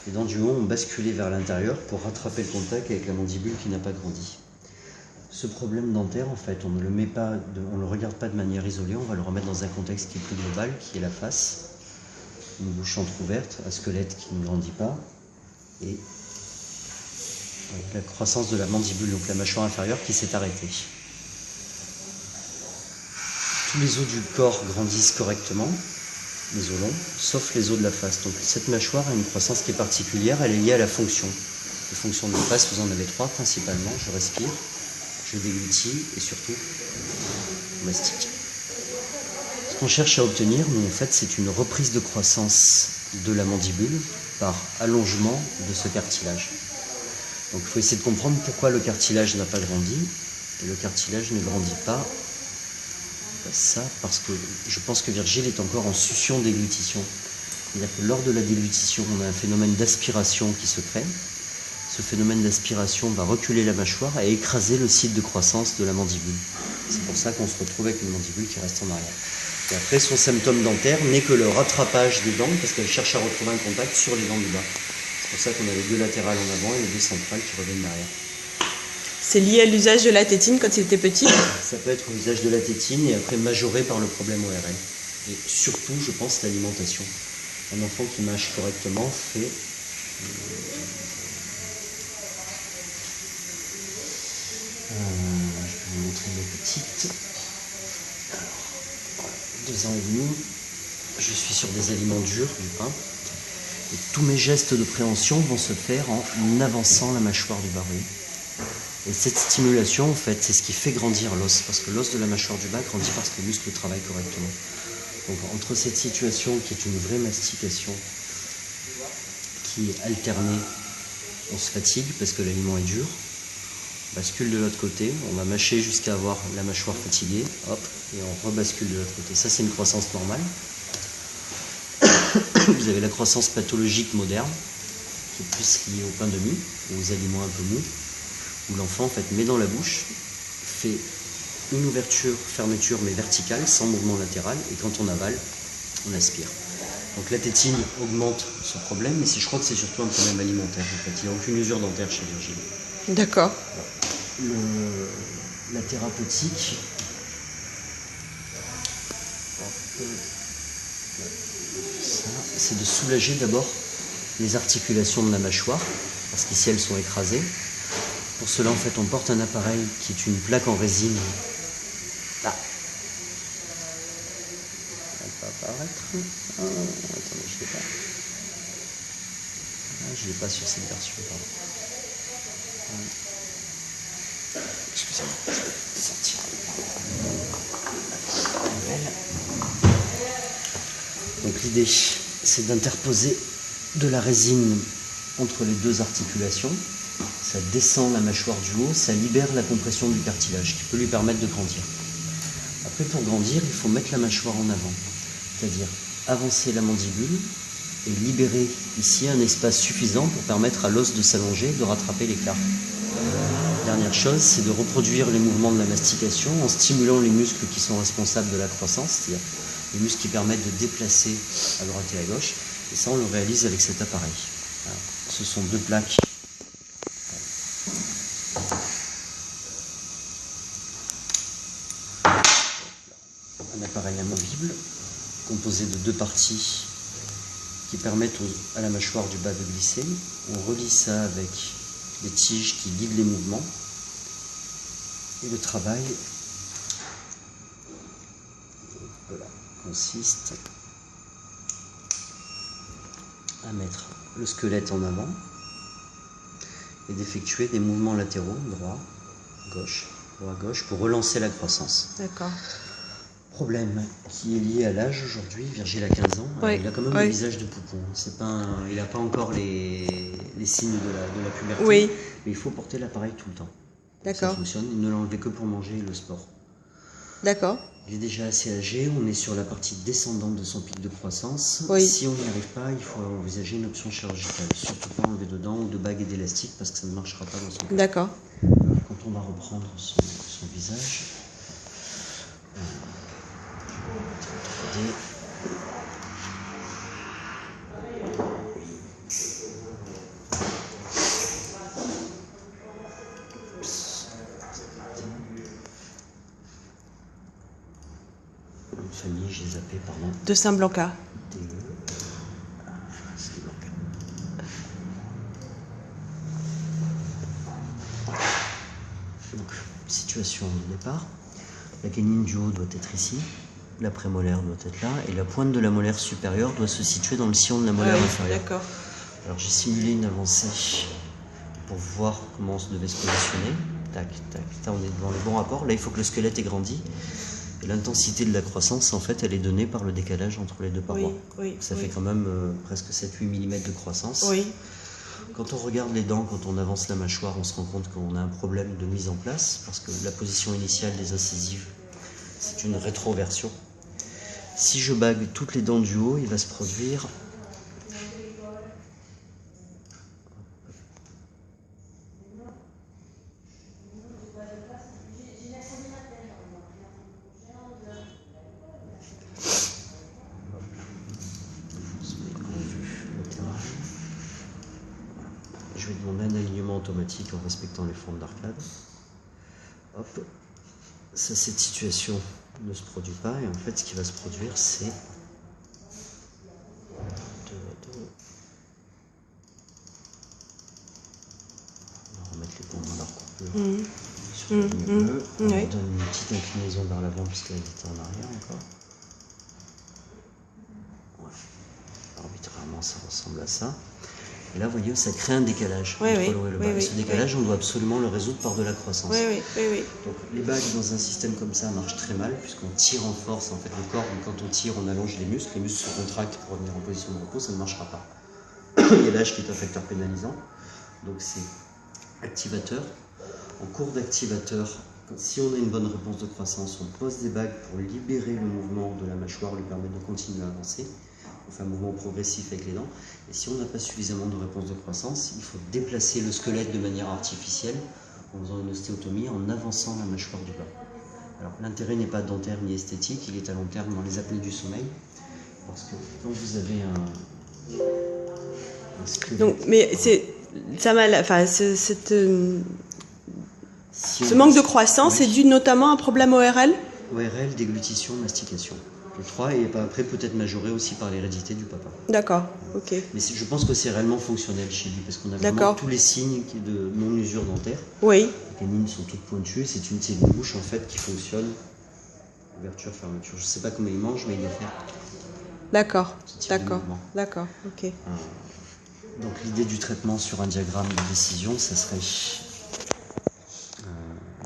Les dents du haut ont basculé vers l'intérieur pour rattraper le contact avec la mandibule qui n'a pas grandi. Ce problème dentaire, en fait, on ne le regarde pas de manière isolée, on va le remettre dans un contexte qui est plus global, qui est la face. Une bouche entrouverte, un squelette qui ne grandit pas, et avec la croissance de la mandibule, donc la mâchoire inférieure qui s'est arrêtée. Tous les os du corps grandissent correctement, les os longs, sauf les os de la face. Donc cette mâchoire a une croissance qui est particulière, elle est liée à la fonction. Les fonctions de la face, vous en avez 3 principalement. Je respire, je déglutis et surtout, je mastique. Ce qu'on cherche à obtenir, nous, en fait, c'est une reprise de croissance de la mandibule par allongement de ce cartilage. Donc il faut essayer de comprendre pourquoi le cartilage n'a pas grandi. Et le cartilage ne grandit pas ça parce que je pense que Virgile est encore en succion déglutition. C'est-à-dire que lors de la déglutition, on a un phénomène d'aspiration qui se crée. Ce phénomène d'aspiration va reculer la mâchoire et écraser le site de croissance de la mandibule. C'est pour ça qu'on se retrouve avec une mandibule qui reste en arrière. Et après, son symptôme dentaire n'est que le rattrapage des dents parce qu'elle cherche à retrouver un contact sur les dents du bas. C'est pour ça qu'on a les 2 latérales en avant et les 2 centrales qui reviennent derrière. C'est lié à l'usage de la tétine quand il était petit? Ça peut être l'usage de la tétine et après majoré par le problème ORL. Et surtout, je pense, l'alimentation. Un enfant qui mâche correctement fait... je vais vous montrer mes petites. Alors, 2 ans et demi, je suis sur des aliments durs, du pain. Et tous mes gestes de préhension vont se faire en avançant la mâchoire du bas. Et cette stimulation, en fait, c'est ce qui fait grandir l'os, parce que l'os de la mâchoire du bas grandit parce que les muscles travaillent correctement. Donc entre cette situation qui est une vraie mastication, qui est alternée, on se fatigue parce que l'aliment est dur, on bascule de l'autre côté, on va mâcher jusqu'à avoir la mâchoire fatiguée, hop, et on rebascule de l'autre côté. Ça, c'est une croissance normale. Vous avez la croissance pathologique moderne, qui est plus liée au pain de mie, aux aliments un peu mous, où l'enfant en fait met dans la bouche, fait une ouverture, fermeture mais verticale, sans mouvement latéral, et quand on avale, on aspire. Donc la tétine augmente ce problème, mais je crois que c'est surtout un problème alimentaire en fait. Il n'y a aucune usure dentaire chez Virgile. D'accord. La thérapeutique, c'est de soulager d'abord les articulations de la mâchoire, parce qu'ici elles sont écrasées. Pour cela, en fait, on porte un appareil qui est une plaque en résine. Là. Elle va apparaître. Oh, attendez, je ne l'ai pas. Ah, je ne l'ai pas sur cette version, pardon. Excusez-moi, je vais sortir. Donc l'idée, c'est d'interposer de la résine entre les 2 articulations. Ça descend la mâchoire du haut, ça libère la compression du cartilage qui peut lui permettre de grandir. Après, pour grandir, il faut mettre la mâchoire en avant, c'est-à-dire avancer la mandibule et libérer ici un espace suffisant pour permettre à l'os de s'allonger, de rattraper l'écart. Dernière chose, c'est de reproduire les mouvements de la mastication en stimulant les muscles qui sont responsables de la croissance, c'est-à-dire les muscles qui permettent de déplacer à droite et à gauche. Et ça, on le réalise avec cet appareil. Alors, ce sont 2 plaques. Un appareil amovible composé de 2 parties qui permettent à la mâchoire du bas de glisser. On relie ça avec des tiges qui guident les mouvements. Et le travail consiste à mettre le squelette en avant et d'effectuer des mouvements latéraux, droit, gauche, pour relancer la croissance. D'accord. Problème qui est lié à l'âge aujourd'hui. Virgile a 15 ans, oui, il a quand même le visage de poupon. Il n'a pas encore les signes de la puberté, oui. Mais il faut porter l'appareil tout le temps. D'accord. Ça fonctionne, il ne l'enlevait que pour manger et le sport. D'accord. Il est déjà assez âgé, on est sur la partie descendante de son pic de croissance. Oui. Si on n'y arrive pas, il faut envisager une option chirurgicale. Surtout pas enlever de dents ou de bagues et d'élastiques parce que ça ne marchera pas dans son cas. D'accord. Quand on va reprendre son visage, pardon. De Saint-Blanca. Donc, situation de départ. La canine du haut doit être ici, la prémolaire doit être là, et la pointe de la molaire supérieure doit se situer dans le sillon de la molaire inférieure. D'accord. Alors j'ai simulé une avancée pour voir comment on devait se positionner. Tac, tac, là on est devant le bon rapport. Là il faut que le squelette ait grandi. Et l'intensité de la croissance, en fait, elle est donnée par le décalage entre les deux parois. Ça fait quand même presque 7-8 mm de croissance. Oui. Quand on regarde les dents, quand on avance la mâchoire, on se rend compte qu'on a un problème de mise en place, parce que la position initiale des incisives, c'est une rétroversion. Si je bague toutes les dents du haut, il va se produire je vais demander un alignement automatique en respectant les formes d'arcade. Hop. Ça, cette situation ne se produit pas, et en fait ce qui va se produire c'est on va remettre les points dans leur courbure sur la ligne bleue. On donne une petite inclinaison vers l'avant puisqu'elle était en arrière encore. Ouais. Arbitrairement ça ressemble à ça. Et là, vous voyez, ça crée un décalage entre le haut et le bas. Et ce décalage, on doit absolument le résoudre par de la croissance. Donc, les bagues dans un système comme ça marchent très mal, puisqu'on tire en force. En fait, le corps, quand on tire, on allonge les muscles se contractent pour revenir en position de repos, ça ne marchera pas. Il y a l'âge qui est un facteur pénalisant. Donc, c'est activateur. En cours d'activateur, si on a une bonne réponse de croissance, on pose des bagues pour libérer le mouvement de la mâchoire, lui permettre de continuer à avancer. On fait un mouvement progressif avec les dents. Et si on n'a pas suffisamment de réponse de croissance, il faut déplacer le squelette de manière artificielle en faisant une ostéotomie, en avançant la mâchoire du bas. Alors l'intérêt n'est pas dentaire ni esthétique, il est à long terme dans les apnées du sommeil. Parce que quand vous avez un squelette... Donc, mais c'est... Ça m'a... Enfin, ce manque de croissance est dû notamment à un problème ORL ? ORL, déglutition, mastication. Le 3 et après peut-être majoré aussi par l'hérédité du papa. D'accord, ok. Mais je pense que c'est réellement fonctionnel chez lui parce qu'on a vraiment tous les signes de non-usure dentaire. Oui. Les canines sont toutes pointues, c'est une bouche en fait qui fonctionne. Ouverture, fermeture. Je ne sais pas comment il mange, mais il doit faire. D'accord, d'accord, ok. Donc l'idée du traitement sur un diagramme de décision, ça serait.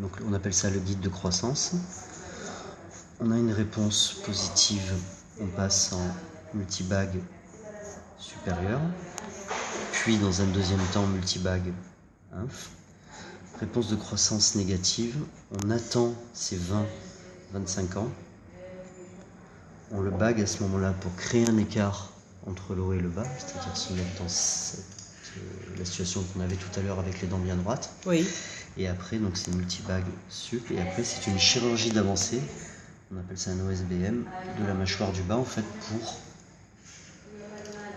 Donc on appelle ça le guide de croissance. On a une réponse positive, on passe en multibague supérieure, puis dans un deuxième temps multibague inf. Réponse de croissance négative, on attend ces 20-25 ans, on le bague à ce moment-là pour créer un écart entre le haut et le bas, c'est-à-dire se mettre dans la situation qu'on avait tout à l'heure avec les dents bien droites. Oui. Et après, donc c'est multibague sup, et après c'est une chirurgie d'avancée. On appelle ça un OSBM, de la mâchoire du bas en fait pour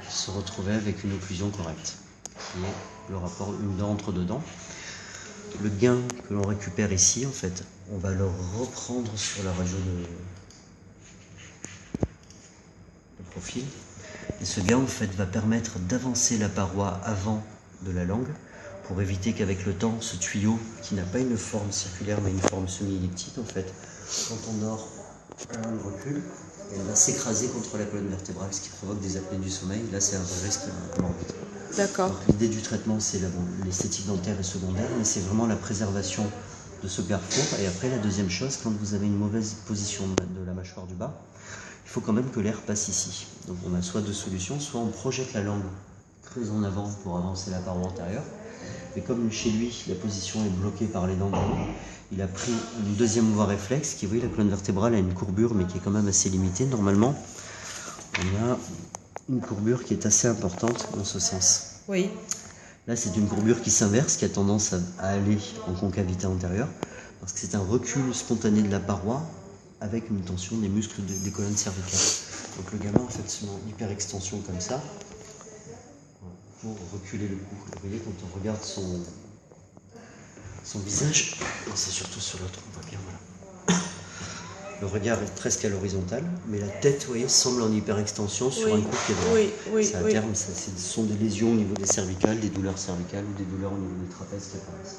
se retrouver avec une occlusion correcte, qui est le rapport une dent entre deux dents. Le gain que l'on récupère ici, en fait, on va le reprendre sur la radio de profil. Et ce gain, en fait, va permettre d'avancer la paroi avant de la langue pour éviter qu'avec le temps, ce tuyau, qui n'a pas une forme circulaire mais une forme semi-elliptique, en fait, quand on dort, elle recule et elle va s'écraser contre la colonne vertébrale, ce qui provoque des apnées du sommeil. Là, c'est un risque morbide. D'accord. L'idée du traitement, c'est l'esthétique dentaire et secondaire, mais c'est vraiment la préservation de ce carrefour. Et après, la deuxième chose, quand vous avez une mauvaise position de la mâchoire du bas, il faut quand même que l'air passe ici. Donc on a soit deux solutions, soit on projette la langue très en avant pour avancer la paroi antérieure. Mais comme chez lui, la position est bloquée par les dents de haut, il a pris une deuxième voie réflexe qui, vous voyez, la colonne vertébrale a une courbure, mais qui est quand même assez limitée. Normalement, on a une courbure qui est assez importante dans ce sens. Oui. Là, c'est une courbure qui s'inverse, qui a tendance à aller en concavité antérieure, parce que c'est un recul spontané de la paroi avec une tension des muscles des colonnes cervicales. Donc le gamin, en fait, se met en hyperextension comme ça, pour reculer le cou. Vous voyez, quand on regarde son visage, c'est surtout sur l'autre, on voit bien, voilà. Le regard est presque à l'horizontale, mais la tête, vous voyez, semble en hyperextension sur un cou qui est droit. Oui, Ça, à terme, ce sont des lésions au niveau des cervicales, des douleurs cervicales ou des douleurs au niveau des trapèzes qui apparaissent.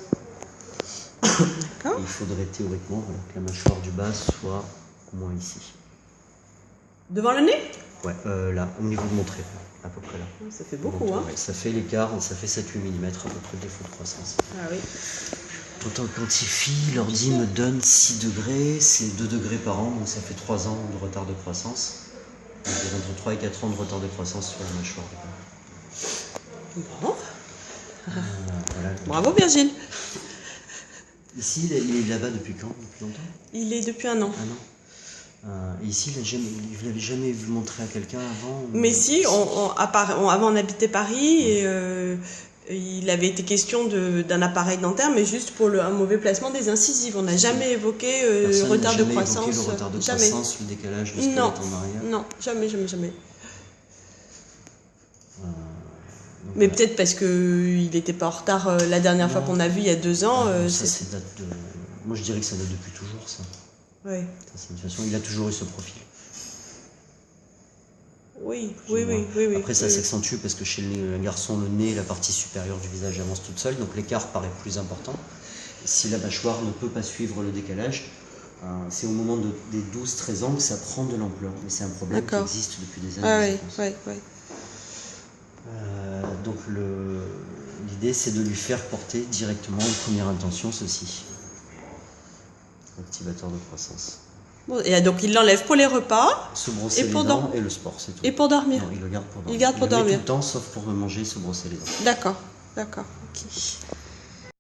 D'accord. Il faudrait théoriquement que la mâchoire du bas soit au moins ici. Devant le nez? Ouais, là, au niveau de mon trait, à peu près là. Ça fait beaucoup, hein? Ouais, ça fait l'écart, ça fait 7-8 mm à peu près de défaut de croissance. Ah oui. Quand on quantifie, l'ordi me donne 6 degrés, c'est 2 degrés par an, donc ça fait 3 ans de retard de croissance. Donc entre 3 et 4 ans de retard de croissance sur la mâchoire du bas. Bon. Voilà. Bravo Virgile. Ici, il est là-bas depuis quand? Depuis longtemps? Il est depuis 1 an. Un an. Et ici, vous l'avez jamais vu montrer à quelqu'un avant? Mais si, avant on habitait Paris et il avait été question d'un appareil dentaire, mais juste pour un mauvais placement des incisives. On n'a jamais évoqué le retard de croissance. Le retard de croissance, le décalage de squelette en arrière. Non, jamais. Mais peut-être parce qu'il n'était pas en retard la dernière fois qu'on a vu il y a 2 ans. Moi je dirais que ça date depuis toujours ça. Ouais. De toute façon, il a toujours eu ce profil. Oui. Après ça s'accentue parce que chez le garçon, le nez, la partie supérieure du visage avance toute seule, donc l'écart paraît plus important. Si la mâchoire ne peut pas suivre le décalage, c'est au moment des 12-13 ans que ça prend de l'ampleur. Mais c'est un problème qui existe depuis des années. Donc l'idée c'est de lui faire porter directement en première intention ceci. Activateur de croissance. Bon, et donc il l'enlève pour les repas. Se brosser les dents et le sport, c'est tout. Et pour dormir? Non, il le garde pour dormir. Il garde pour dormir. Tout le temps sauf pour manger, se brosser les dents. D'accord, ok.